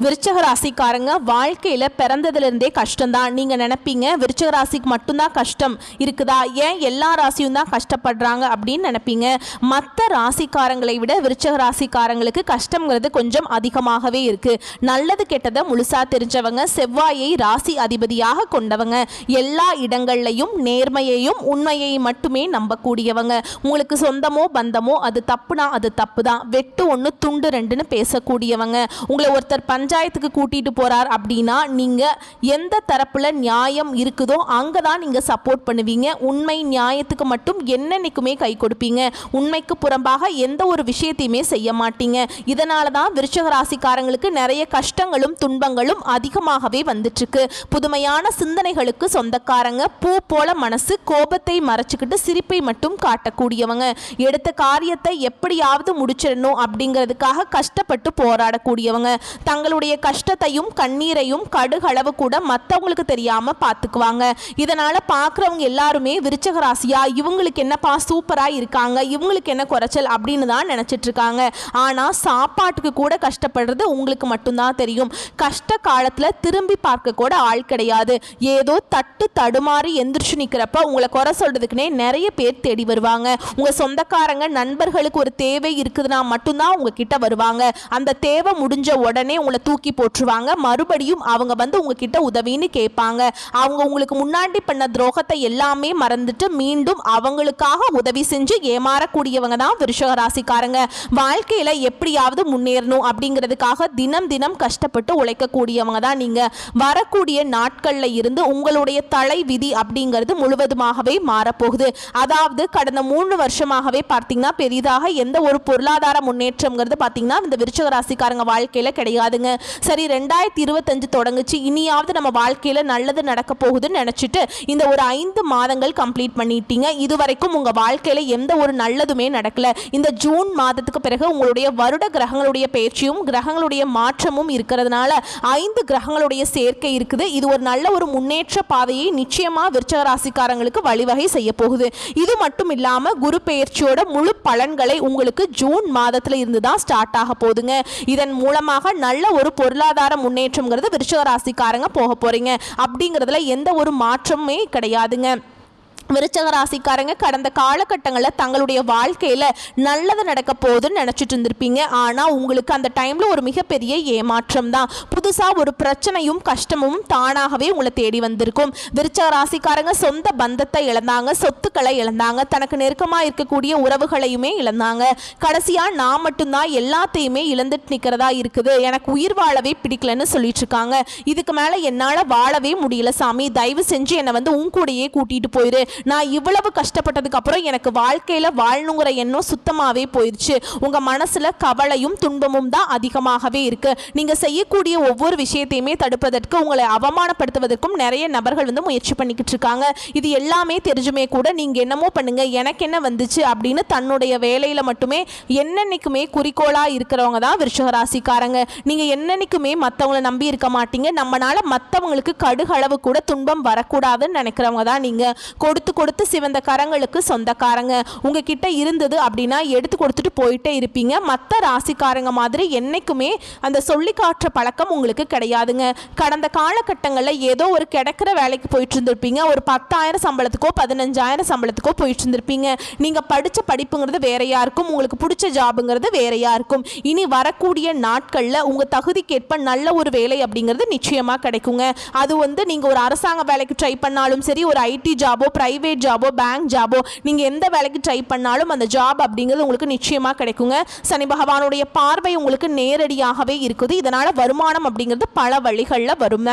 விருச்சக ராசிக்காரங்க வாழ்க்கையில் பிறந்ததுலேருந்தே கஷ்டம்தான். நீங்கள் நினைப்பீங்க விருச்சக ராசிக்கு மட்டும்தான் கஷ்டம் இருக்குதா, ஏன் எல்லா ராசியும் தான் கஷ்டப்படுறாங்க அப்படின்னு நினைப்பீங்க. மற்ற ராசிக்காரங்களை விட விருச்சக ராசிக்காரங்களுக்கு கஷ்டங்கிறது கொஞ்சம் அதிகமாகவே இருக்குது. நல்லது கெட்டதை முழுசாக தெரிஞ்சவங்க, செவ்வாயை ராசி அதிபதியாக கொண்டவங்க, எல்லா இடங்கள்லையும் நேர்மையையும் உண்மையையும் மட்டுமே நம்பக்கூடியவங்க. உங்களுக்கு சொந்தமோ பந்தமோ அது தப்புனா அது தப்பு தான், வெட்டு ஒன்று துண்டு ரெண்டுன்னு பேசக்கூடியவங்க. உங்களை ஒருத்தர் பஞ்சாயத்துக்கு கூட்டிட்டு போறார் அப்படின்னா நீங்க எந்த தரப்புல நியாயம் இருக்குதோ அங்க தான் நீங்க சப்போர்ட் பண்ணுவீங்க. உண்மை நியாயத்துக்கு மட்டும் என்னன்னைக்குமே கை கொடுப்பீங்க. உண்மைக்கு புறம்பாக எந்த ஒரு விஷயத்தையுமே செய்ய மாட்டீங்க. இதனால தான் விருச்சக ராசிக்காரங்களுக்கு நிறைய கஷ்டங்களும் துன்பங்களும் அதிகமாகவே வந்துட்டு இருக்கு. புதுமையான சிந்தனைகளுக்கு சொந்தக்காரங்க, பூ போல மனசு, கோபத்தை மறைச்சுக்கிட்டு சிரிப்பை மட்டும் காட்டக்கூடியவங்க, எடுத்த காரியத்தை எப்படியாவது முடிச்சிடணும் அப்படிங்கிறதுக்காக கஷ்டப்பட்டு போராடக்கூடியவங்க, தங்களுடைய கஷ்டத்தையும் கண்ணீரையும் கடுகளவு கூட மற்றவங்களுக்கு தெரியாம பார்த்துக்குவாங்க. இதனால பார்க்குறவங்க எல்லாருமே விருச்சக ராசியா, இவங்களுக்கு என்னப்பா சூப்பரா இருக்காங்க, இவங்களுக்கு என்ன குறைச்சல் அப்படின்னு தான் நினைச்சிட்டு இருக்காங்க. ஆனா சாப்பாட்டுக்கு கூட கஷ்டப்படுறது உங்களுக்கு மட்டும்தான் தெரியும். கஷ்ட காலத்துல திரும்பி பார்க்க கூட ஆள் கிடையாது. ஏதோ தட்டு தடுமாறி எந்திரிச்சு நிக்கிறப்ப உங்களை குறை சொல்றதுக்குன்னே நிறைய பேர் தேடி வருவாங்க. உங்க சொந்தக்காரங்க நண்பர்களுக்கு ஒரு தேவை இருக்குதுன்னா மட்டும்தான் உங்ககிட்ட வருவாங்க. அந்த தேவை முடிஞ்ச உடனே உங்களை தூக்கி போட்டுருவாங்க. மறுபடியும் அவங்க வந்து உங்ககிட்ட உதவின்னு கேட்பாங்க. அவங்க உங்களுக்கு முன்னாடி பண்ண துரோகத்தை எல்லாமே மறந்துட்டு மீண்டும் அவங்களுக்காக உதவி செஞ்சு ஏமாறக்கூடியவங்க தான் விருச்சக ராசிக்காரங்க. வாழ்க்கையில எப்படியாவது முன்னேறணும் அப்படிங்கிறதுக்காக தினம் தினம் கஷ்டப்பட்டு உழைக்கக்கூடியவங்க தான் நீங்க. வரக்கூடிய நாட்கள்ல இருந்து உங்களுடைய தலை விதி அப்படிங்கிறது முழுவதுமாகவே மாறப்போகுது. அதாவது கடந்த 3 வருஷமாகவே பார்த்தீங்கன்னா பெரிதாக எந்த ஒரு பொருளாதார முன்னேற்றம்ங்கிறது பார்த்தீங்கன்னா இந்த விருச்சக ராசிக்காரங்க வாழ்க்கையில கிடையாதுங்க. சரி, 2025 தொடங்குச்சு, இனியாவது நம்ம வாழ்க்கையில நல்லது நடக்க போகுதுன்னு நினைச்சிட்டு இந்த ஒரு 5 மாதங்கள் கம்ப்ளீட் பண்ணிட்டீங்க. இதுவரைக்கும் உங்க வாழ்க்கையில எந்த ஒரு நல்லதுமே நடக்கல. இந்த ஜூன் மாதத்துக்கு பிறகு உங்களுடைய வருட கிரகங்களுடைய பயிற்சியும் கிரகங்களுடைய மாற்றமும் இருக்கிறதுனால 5 கிரகங்களுடைய சேர்க்கை இருக்குது. இது ஒரு நல்ல ஒரு முன்னேற்ற பாதையை நிச்சயமா விருச்சக ராசிக்காரங்களுக்கு வழிவகை செய்ய போகுது. இது மட்டும் இல்லாம குரு பயிற்சியோட முழு பலன்களை உங்களுக்கு ஜூன் மாதத்துல இருந்து தான் ஸ்டார்ட் ஆக போகுதுங்க. இதன் மூலமாக நல்ல ஒரு பொருளாதார முன்னேற்றம்ங்கிறது விருச்சக ராசிக்காரங்க போக போறீங்க. அப்படிங்கிறதுல எந்த ஒரு மாற்றமே கிடையாதுங்க. விருச்சக ராசிக்காரங்க கடந்த காலகட்டங்களில் தங்களுடைய வாழ்க்கையில் நல்லது நடக்க போகுதுன்னு நினச்சிட்டு இருந்திருப்பீங்க. ஆனால் உங்களுக்கு அந்த டைமில் ஒரு மிகப்பெரிய ஏமாற்றம் தான். புதுசாக ஒரு பிரச்சனையும் கஷ்டமும் தானாகவே உங்களை தேடி வந்திருக்கும். விருச்சக ராசிக்காரங்க சொந்த பந்தத்தை இழந்தாங்க, சொத்துக்களை இழந்தாங்க, தனக்கு நெருக்கமாக இருக்கக்கூடிய உறவுகளையுமே இழந்தாங்க. கடைசியாக நான் மட்டும்தான் எல்லாத்தையுமே இழந்துட்டு நிற்கிறதா இருக்குது, எனக்கு உயிர் வாழவே பிடிக்கலன்னு சொல்லிட்டு இருக்காங்க. இதுக்கு மேலே என்னால் வாழவே முடியல சாமி, தயவு செஞ்சு என்னை வந்து உன் கூடையே கூட்டிகிட்டு போயிரு, நான் இவ்வளவு கஷ்டப்பட்டதுக்கு அப்புறம் எனக்கு வாழ்க்கையில வாழணுங்கிற எண்ணம் சுத்தமாவே போயிடுச்சு. உங்க மனசுல கவலையும் துன்பமும் தான் அதிகமாகவே இருக்கு. நீங்க செய்யக்கூடிய ஒவ்வொரு விஷயத்தையுமே தடுப்பதற்கு, உங்களை அவமானப்படுத்துவதற்கும் நிறைய நபர்கள் வந்து முயற்சி பண்ணிக்கிட்டு இருக்காங்க. இது எல்லாமே தெரிஞ்சுமே கூட நீங்க என்னமோ பண்ணுங்க, எனக்கு என்ன வந்துச்சு அப்படின்னு தன்னுடைய வேலையில மட்டுமே என்னன்னைக்குமே குறிக்கோளா இருக்கிறவங்க தான் விருச்சக ராசிக்காரங்க. நீங்க என்னன்னைக்குமே மற்றவங்களை நம்பி இருக்க மாட்டீங்க. நம்மளால மற்றவங்களுக்கு கடுகளவு கூட துன்பம் வரக்கூடாதுன்னு நினைக்கிறவங்க தான் நீங்க. கொடுத்து சிவந்த கரங்களுக்கு சொந்தக்காரங்க. உங்ககிட்ட இருந்தது அப்படின்னா எடுத்து கொடுத்துட்டு போயிட்டே இருப்பீங்க. மற்ற ராசிக்காரங்க மாதிரி என்னைக்குமே அந்த சொல்லி காட்டுற பழக்கம் உங்களுக்கு கிடையாதுங்க. கடந்த காலகட்டங்களில் ஏதோ ஒரு கிடைக்கிற வேலைக்கு போயிட்டு இருந்திருப்பீங்க. ஒரு 10,000 சம்பளத்துக்கோ 15,000 சம்பளத்துக்கோ போயிட்டு இருந்திருப்பீங்க. நீங்க படிச்ச படிப்புங்கிறது வேறையா இருக்கும், உங்களுக்கு பிடிச்ச ஜாபுங்கிறது வேறையா இருக்கும். இனி வரக்கூடிய நாட்களில் உங்க தகுதிக்கேற்ப நல்ல ஒரு வேலை அப்படிங்கிறது நிச்சயமா கிடைக்குங்க. அது வந்து நீங்க ஒரு அரசாங்க வேலைக்கு ட்ரை பண்ணாலும் சரி, ஒரு ஐடி ஜாபோ, பிரைவேட் ஜாபோ, பேங்க் ஜாபோ, நீங்க எந்த வேலைக்கு ட்ரை பண்ணாலும் அந்த ஜாப் அப்படிங்கிறது உங்களுக்கு நிச்சயமா கிடைக்குங்க. சனி பகவானுடைய பார்வை உங்களுக்கு நேரடியாகவே இருக்குது. இதனால வருமானம் அப்படிங்கிறது பல வழிகளில் வரும்.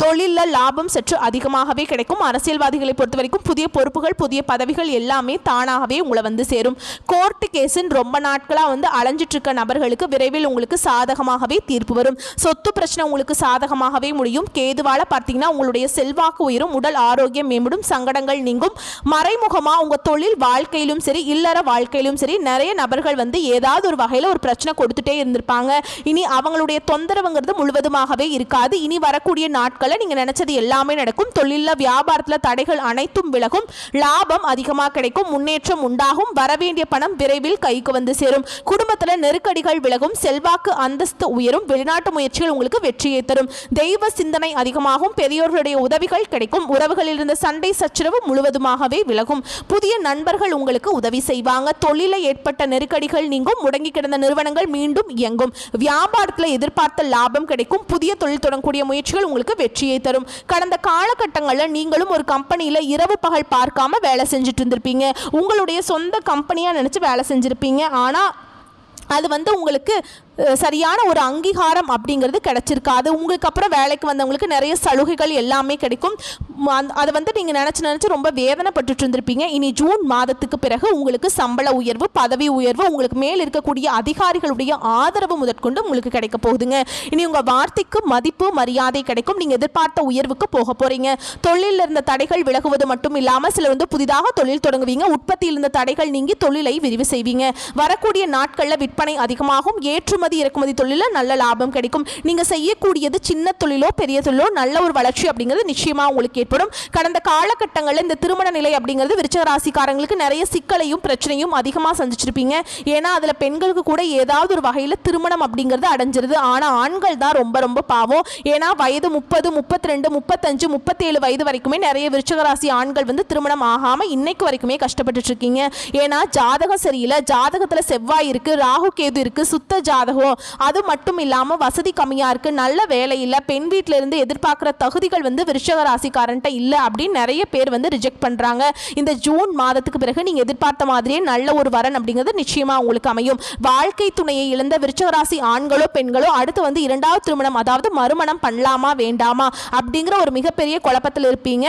தொழிலில் லாபம் சற்று அதிகமாகவே கிடைக்கும். அரசியல்வாதிகளை பொறுத்த வரைக்கும் புதிய பொறுப்புகள், புதிய பதவிகள் எல்லாமே தானாகவே உங்களை வந்து சேரும். கோர்ட்டு கேஸுன்னு ரொம்ப நாட்களாக வந்து அலைஞ்சிட்டு இருக்க நபர்களுக்கு விரைவில் உங்களுக்கு சாதகமாகவே தீர்ப்பு வரும். சொத்து பிரச்சனை உங்களுக்கு சாதகமாகவே முடியும். கேதுவால பார்த்தீங்கன்னா உங்களுடைய செல்வாக்கு உயரும், உடல் ஆரோக்கியம் மேம்படும், சங்கடங்கள் நீங்கும். மறைமுகமாக உங்கள் தொழில் வாழ்க்கையிலும் சரி, இல்லற வாழ்க்கையிலும் சரி நிறைய நபர்கள் வந்து ஏதாவது ஒரு வகையில் ஒரு பிரச்சனை கொடுத்துட்டே இருந்திருப்பாங்க. இனி அவங்களுடைய தொந்தரவுங்கிறது முழுவதுமாகவே இருக்காது. இனி வரக்கூடிய நாட்கள் நாட்களில் நீங்கள் நினைச்சது எல்லாமே நடக்கும். தொழிலில் வியாபாரத்தில் தடைகள் அனைத்தும் விலகும். லாபம் அதிகமாக கிடைக்கும். முன்னேற்றம் உண்டாகும். வரவேண்டிய பணம் விரைவில் கைக்கு வந்து சேரும். குடும்பத்தில் நெருக்கடிகள் விலகும். செல்வாக்கு அந்தஸ்து உயரும். வெளிநாட்டு முயற்சிகள் உங்களுக்கு வெற்றியை தரும். தெய்வ சிந்தனை அதிகமாகும். பெரியோர்களுடைய உதவிகள் கிடைக்கும். உறவுகளில் இருந்த சண்டை சச்சரவு முழுவதுமாகவே விலகும். புதிய நண்பர்கள் உங்களுக்கு உதவி செய்வாங்க. தொழிலில் ஏற்பட்ட நெருக்கடிகள் நீங்கும். முடங்கி கிடந்த நிறுவனங்கள் மீண்டும் இயங்கும். வியாபாரத்தில் எதிர்பார்த்த லாபம் கிடைக்கும். புதிய தொழில் தொடங்கக்கூடிய முயற்சிகள் உங்களுக்கு வெற்றியை தரும். கடந்த காலகட்டங்களில் நீங்களும் ஒரு கம்பெனியில் இரவு பகல் பார்க்காம வேலை செஞ்சுட்டு இருந்திருப்பீங்க. உங்களுடைய சொந்த கம்பெனியாக நினச்சி வேலை செஞ்சுருப்பீங்க. ஆனால் அது உங்களுக்கு சரியான ஒரு அங்கீகாரம் அப்படிங்கிறது கிடைச்சிருக்காது. உங்களுக்கு அப்புறம் வேலைக்கு வந்தவங்களுக்கு நிறைய சலுகைகள் எல்லாமே கிடைக்கும். அதை நீங்கள் நினச்சி ரொம்ப வேதனைப்பட்டு இருந்திருப்பீங்க. இனி ஜூன் மாதத்துக்கு பிறகு உங்களுக்கு சம்பள உயர்வு, பதவி உயர்வு, உங்களுக்கு மேல் இருக்கக்கூடிய அதிகாரிகளுடைய ஆதரவு முதற்கொண்டு உங்களுக்கு கிடைக்க போகுதுங்க. இனி உங்கள் வார்த்தைக்கு மதிப்பு மரியாதை கிடைக்கும். நீங்கள் எதிர்பார்த்த உயர்வுக்கு போக போகிறீங்க. தொழிலில் இருந்த தடைகள் விலகுவது மட்டும் இல்லாமல் சிலர் புதிதாக தொழில் தொடங்குவீங்க. உற்பத்தியில் இருந்த தடைகள் நீங்கி தொழிலை விரிவு செய்வீங்க. வரக்கூடிய நாட்களில் விற்பனை அதிகமாகும். ஏற்றுமதி இறக்குமதி தொழிலில் நல்ல லாபம் கிடைக்கும். நீங்க செய்யக்கூடியது சின்ன தொழிலோ பெரிய தொழிலோ நல்ல ஒரு வளர்ச்சி அப்படிங்கிறது நிச்சயமா உங்களுக்கு ஏற்படும். கடந்த காலகட்டங்களில் இந்த திருமண நிலை அப்படிங்கிறது விருச்சிக ராசிக்காரங்களுக்கு நிறைய சிக்கலையும் பிரச்சனையும் அதிகமாக சந்திச்சிருப்பீங்க. ஏன்னா அதில் பெண்களுக்கு கூட ஏதாவது ஒரு வகையில் திருமணம் அப்படிங்கிறது அடைஞ்சிருது. ஆனால் ஆண்கள் தான் ரொம்ப ரொம்ப பாவம். ஏன்னா வயது 30, 32, 35, 37 வயது வரைக்குமே நிறைய விருச்சிக ராசி ஆண்கள் திருமணம் ஆகாமல் இன்னைக்கு வரைக்குமே கஷ்டப்பட்டு இருக்கீங்க. ஏன்னா ஜாதகம் சரியில்லை. ஜாதகத்தில் செவ்வாய் இருக்கு, ராகு கேது இருக்கு, சுத்த ஜாதகம். அது மட்டும் இல்லாம வசதி கம்மியா இருக்கு, நல்ல வேலை இல்ல, பெண் வீட்ல இருந்து எதிர்பார்க்கிற தகுதிகள் விருச்சிக ராசிக்காரன்ட்ட இல்ல அப்படின்னு நிறைய பேர் ரிஜெக்ட் பண்றாங்க. இந்த ஜூன் மாதத்துக்கு பிறகு நீங்க எதிர்பார்த்த மாதிரியே நல்ல ஒரு வரன் அப்படிங்கிறது நிச்சயமா உங்களுக்கு அமையும். வாழ்க்கை துணையை இழந்த விருச்சிக ராசி ஆண்களோ பெண்களோ அடுத்து இரண்டாவது திருமணம் அதாவது மறுமணம் பண்ணலாமா வேண்டாமா அப்படிங்கிற ஒரு மிகப்பெரிய குழப்பத்தில் இருப்பீங்க.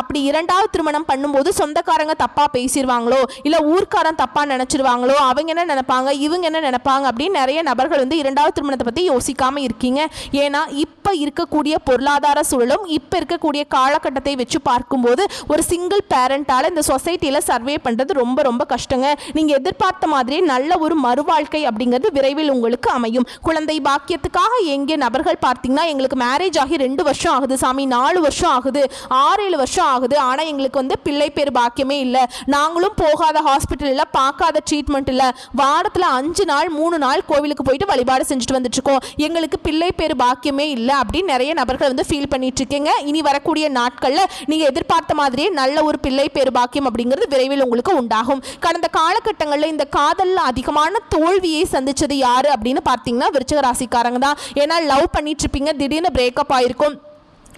அப்படி இரண்டாவது திருமணம் பண்ணும்போது சொந்தக்காரங்க தப்பா பேசிடுவாங்களோ இல்ல ஊர்க்காரன் தப்பா நினைச்சிருவாங்களோ, அவங்க என்ன நினைப்பாங்க இவங்க என்ன நினைப்பாங்க அப்படின்னு நிறைய நபர்கள் இரண்டாவது திருமணத்தை பற்றி யோசிக்காம இருக்கீங்க. ஏன்னா இப்போ இருக்கக்கூடிய பொருளாதார சூழலும் இப்போ இருக்கக்கூடிய காலகட்டத்தை வச்சு பார்க்கும்போது ஒரு சிங்கிள் பேரண்டால் இந்த சொசைட்டியில் சர்வே பண்ணுறது ரொம்ப ரொம்ப கஷ்டங்க. நீங்கள் எதிர்பார்த்த மாதிரியே நல்ல ஒரு மறுவாழ்க்கை அப்படிங்கிறது விரைவில் உங்களுக்கு அமையும். குழந்தை பாக்கியத்துக்காக எங்கே நபர்கள் பார்த்தீங்கன்னா எங்களுக்கு மேரேஜ் ஆகி 2 வருஷம் ஆகுது சாமி, 4 வருஷம் ஆகுது, 6-7 வருஷம் ஆகுது, ஆனால் எங்களுக்கு பிள்ளை பேர் பாக்கியமே இல்லை, நாங்களும் போகாத ஹாஸ்பிட்டல் இல்லை, பார்க்காத ட்ரீட்மெண்ட் இல்லை, வாரத்தில் 5 நாள் 3 நாள் கோவிலுக்கு போயிட்டு வழிபாடு செஞ்சுட்டு வந்துட்டு இருக்கோம், எங்களுக்கு பிள்ளை பேர் பாக்கியமே இல்லை அப்படின்னு நிறைய நபர்கள் ஃபீல் பண்ணிட்டு இருக்கீங்க. இனி வரக்கூடிய நாட்களில் நீங்க எதிர்பார்த்த மாதிரியே நல்ல ஒரு பிள்ளை பேர் பாக்கியம் அப்படிங்கிறது விரைவில் உங்களுக்கு உண்டாகும். கடந்த காலகட்டங்களில் இந்த காதலில் அதிகமான தோல்வியை சந்திச்சது யாரு அப்படின்னு பார்த்தீங்கன்னா விருச்சிக ராசிக்காரங்க தான். ஏன்னா லவ் பண்ணிட்டு இருப்பீங்க, திடீர்னு பிரேக்கப் ஆயிருக்கும்,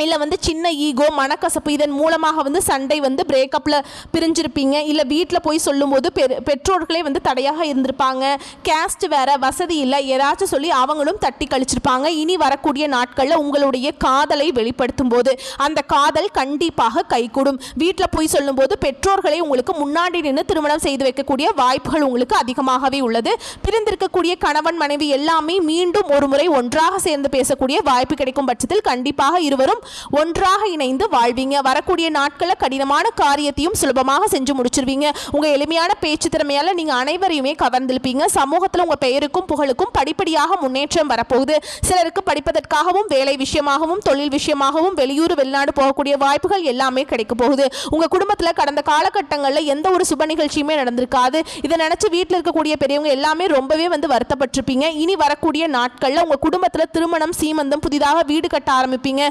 இல்லை சின்ன ஈகோ மனக்கசப்பு இதன் மூலமாக சண்டை பிரேக்கப்பில் பிரிஞ்சிருப்பீங்க. இல்லை வீட்டில் போய் சொல்லும்போது பெற்றோர்களே தடையாக இருந்திருப்பாங்க. கேஸ்ட் வேற, வசதி இல்லை, ஏதாச்சும் சொல்லி அவங்களும் தட்டி கழிச்சிருப்பாங்க. இனி வரக்கூடிய நாட்களில் உங்களுடைய காதலை வெளிப்படுத்தும் போது அந்த காதல் கண்டிப்பாக கைகூடும். வீட்டில் போய் சொல்லும்போது பெற்றோர்களை உங்களுக்கு முன்னாடி நின்று திருமணம் செய்து வைக்கக்கூடிய வாய்ப்புகள் உங்களுக்கு அதிகமாகவே உள்ளது. பிரிந்திருக்கக்கூடிய கணவன் மனைவி எல்லாமே மீண்டும் ஒரு முறை ஒன்றாக சேர்ந்து பேசக்கூடிய வாய்ப்பு கிடைக்கும் பட்சத்தில் கண்டிப்பாக இருவரும் ஒன்றாக இணைந்து வாழ்வீங்க. வரக்கூடிய நாட்களில் கடினமான காரியத்தையும் சுலபமாக செஞ்சு முடிச்சிருவீங்க. உங்க எளிமையான பேச்சு திறமையால நீங்க அனைவரையுமே கவர்ந்திருப்பீங்க. சமூகத்தில் உங்க பெயருக்கும் புகழுக்கும் படிப்படியாக முன்னேற்றம் வரப்போகுது. சிலருக்கு படிப்பதற்காகவும் வேலை விஷயமாகவும் தொழில் விஷயமாகவும் வெளியூர் வெளிநாடு போகக்கூடிய வாய்ப்புகள் எல்லாமே கிடைக்க போகுது. உங்க குடும்பத்தில் கடந்த காலகட்டங்களில் எந்த ஒரு சுப நிகழ்ச்சியுமே நடந்திருக்காது. இதை நினைச்சு வீட்டில் இருக்கக்கூடிய பெரியவங்க எல்லாமே ரொம்பவே வருத்தப்பட்டிருப்பீங்க. இனி வரக்கூடிய நாட்களில் உங்க குடும்பத்தில் திருமணம், சீமந்தம், புதிதாக வீடு கட்ட ஆரம்பிப்பீங்க.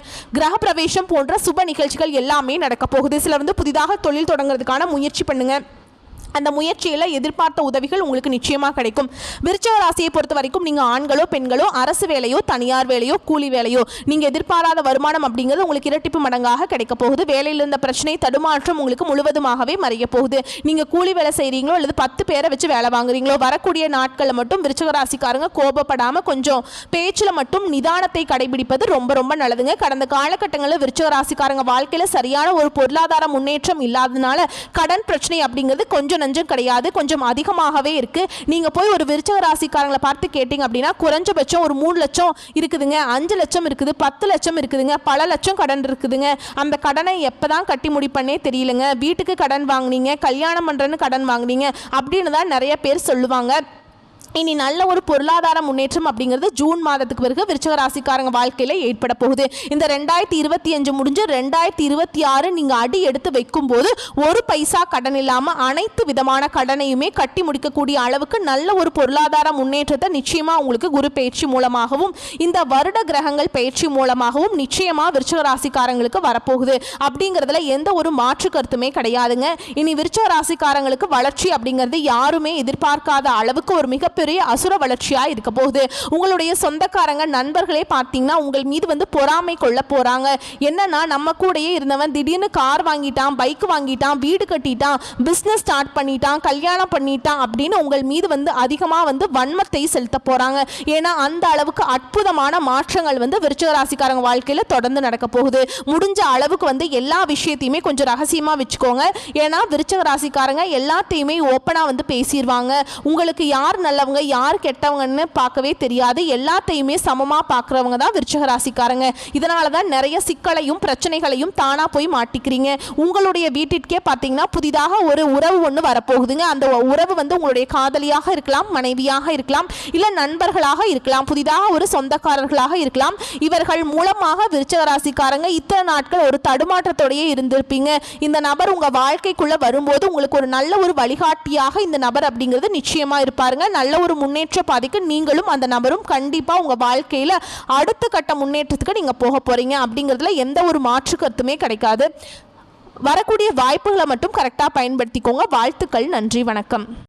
கிரக பிரவேசம் போன்ற சுப நிகழ்ச்சிகள் எல்லாமே நடக்க போகுது. சிலர் புதிதாக தொழில் தொடங்குறதுக்கான முயற்சி பண்ணுங்க. அந்த முயற்சியில் எதிர்பார்த்த உதவிகள் உங்களுக்கு நிச்சயமாக கிடைக்கும். விருச்சிக ராசியை பொறுத்த வரைக்கும் நீங்கள் ஆண்களோ பெண்களோ அரசு வேலையோ தனியார் வேலையோ கூலி வேலையோ நீங்கள் எதிர்பாராத வருமானம் அப்படிங்கிறது உங்களுக்கு இரட்டிப்பு மடங்காக கிடைக்க போகுது. வேலையில் இருந்த பிரச்சனை தடுமாற்றம் உங்களுக்கு முழுவதுமாகவே மறைய போகுது. நீங்கள் கூலி வேலை செய்கிறீங்களோ அல்லது 10 பேரை வச்சு வேலை வாங்குறீங்களோ வரக்கூடிய நாட்களில் மட்டும் விருச்சிக ராசிக்காரங்க கோபப்படாமல் கொஞ்சம் பேச்சில் மட்டும் நிதானத்தை கடைபிடிப்பது ரொம்ப ரொம்ப நல்லதுங்க. கடந்த காலகட்டங்களில் விருச்சிக ராசிக்காரங்க வாழ்க்கையில் சரியான ஒரு பொருளாதார முன்னேற்றம் இல்லாததுனால கடன் பிரச்சனை அப்படிங்கிறது கொஞ்சம் நஞ்சம் கிடையாது, கொஞ்சம் அதிகமாகவே இருக்கு. நீங்க போய் ஒரு விருச்சிக ராசிக்காரங்களை பார்த்து கேட்டீங்க அப்படின்னா குறைஞ்சபட்சம் ஒரு 3 லட்சம் இருக்குதுங்க, 5 லட்சம் இருக்குது, 10 லட்சம் இருக்குதுங்க, பல லட்சம் கடன் இருக்குதுங்க. அந்த கடனை எப்பதான் கட்டி முடிப்பன்னே தெரியலங்க. வீட்டுக்கு கடன் வாங்கினீங்க, கல்யாணம் பண்றேன்னு கடன் வாங்கினீங்க அப்படின்னு தான் நிறைய பேர் சொல்லுவாங்க. இனி நல்ல ஒரு பொருளாதார முன்னேற்றம் அப்படிங்கிறது ஜூன் மாதத்துக்கு பிறகு விருச்சிக ராசிக்காரங்க வாழ்க்கையில் ஏற்பட போகுது. இந்த 2025 முடிஞ்சு 2026 நீங்கள் அடி எடுத்து வைக்கும்போது ஒரு பைசா கடன் இல்லாமல் அனைத்து விதமான கடனையுமே கட்டி முடிக்கக்கூடிய அளவுக்கு நல்ல ஒரு பொருளாதார முன்னேற்றத்தை நிச்சயமாக உங்களுக்கு குரு பயிற்சி மூலமாகவும் இந்த வருட கிரகங்கள் பயிற்சி மூலமாகவும் நிச்சயமாக விருச்சிக ராசிக்காரங்களுக்கு வரப்போகுது. அப்படிங்கிறதுல எந்த ஒரு மாற்று கருத்துமே கிடையாதுங்க. இனி விருச்சிக ராசிக்காரங்களுக்கு வளர்ச்சி அப்படிங்கிறது யாருமே எதிர்பார்க்காத அளவுக்கு ஒரு மிகப்பெரிய அசுர வளர்ச்சியா இருக்க போகுது. உங்களுடைய சொந்தக்காரங்க நண்பர்களே பார்த்தீங்கன்னா உங்கள் மீது வந்து பொறாமை கொள்ள போறாங்க. என்னன்னா நம்ம கூடயே இருந்தவன் திடீர்னு கார் வாங்கிட்டான், பைக் வாங்கிட்டான், வீடு கட்டிட்டான், பிசினஸ் ஸ்டார்ட் பண்ணிட்டான், கல்யாணம் பண்ணிட்டான் அப்படின்னு உங்கள் மீது வந்து அதிகமாக வந்து வன்மத்தை செலுத்த போறாங்க. ஏன்னா அந்த அளவுக்கு அற்புதமான மாற்றங்கள் வந்து விருச்சிக ராசிக்காரங்க வாழ்க்கையில் தொடர்ந்து நடக்க போகுது. முடிஞ்ச அளவுக்கு வந்து எல்லா விஷயத்தையுமே கொஞ்சம் ரகசியமா வச்சுக்கோங்க. ஏன்னா விருச்சிக ராசிக்காரங்க எல்லாத்தையுமே ஓப்பனா வந்து பேசிடுவாங்க. உங்களுக்கு யார் நல்லவங்க யார் கெட்டவங்கன்னு பார்க்கவே தெரியாது. எல்லாத்தையுமே சமமாக பார்க்குறவங்க தான் விருச்சிக ராசிக்காரங்க. இதனால தான் நிறைய சிக்கலையும் பிரச்சனைகளையும் தானாக போய் மாட்டிக்கிறீங்க. உங்களுடைய வீட்டிற்கே பார்த்தீங்கன்னா புதிதாக ஒரு உறவு ஒன்று வரப்போகுதுங்க. அந்த உறவு வந்து உங்களுடைய காதலியாக இருக்கலாம், மனைவியாக இருக்கலாம், இல்லை நண்பர்களாக இருக்கலாம், புதிதாக ஒரு சொந்தக்காரர்களாக இருக்கலாம். இவர்கள் மூலமாக விருச்சிக ராசிக்காரங்க இத்தனை நாட்கள் ஒரு தடுமாற்றத்தோடையே இருந்திருப்பீங்க. இந்த நபர் உங்கள் வாழ்க்கைக்குள்ளே வரும்போது உங்களுக்கு ஒரு நல்ல ஒரு வழிகாட்டியாக இந்த நபர் அப்படிங்கிறது நிச்சயமாக இருப்பாருங்க. நல்ல ஒரு முன்னேற்ற பாதைக்கு நீங்களும் அந்த நபரும் கண்டிப்பாக உங்கள் வாழ்க்கையில் அடுத்த கட்ட முன்னேற்றத்துக்கு நீங்கள் போக போகிறீங்க. அப்படிங்கிறதுல எந்த ஒரு மாற்று கருத்துமே கிடைக்காது. வரக்கூடிய வாய்ப்புகளை மட்டும் கரெக்டாக பயன்படுத்திக்கோங்க. வாழ்த்துக்கள். நன்றி. வணக்கம்.